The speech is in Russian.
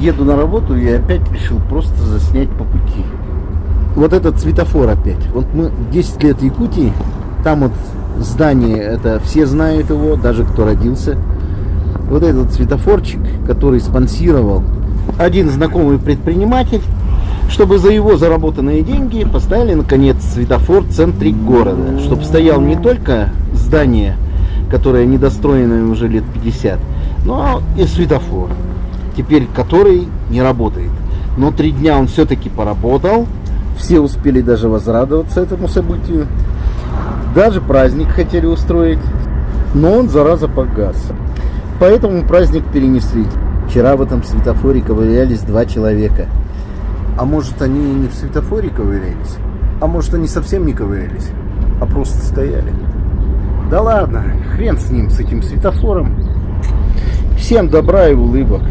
Еду на работу и опять решил просто заснять по пути. Вот этот светофор опять. Вот мы 10 лет в Якутии, там вот здание, это все знают его, даже кто родился. Вот этот светофорчик, который спонсировал один знакомый предприниматель, чтобы за его заработанные деньги поставили наконец светофор в центре города. Чтобы стоял не только здание, которое недостроенное уже лет 50, но и светофор, теперь который не работает. Но 3 дня он все-таки поработал. Все успели даже возрадоваться этому событию. Даже праздник хотели устроить. Но он, зараза, погас. Поэтому праздник перенесли. Вчера в этом светофоре ковырялись 2 человека. А может, они не в светофоре ковырялись? А может, они совсем не ковырялись, а просто стояли? Да ладно, хрен с ним, с этим светофором. Всем добра и улыбок.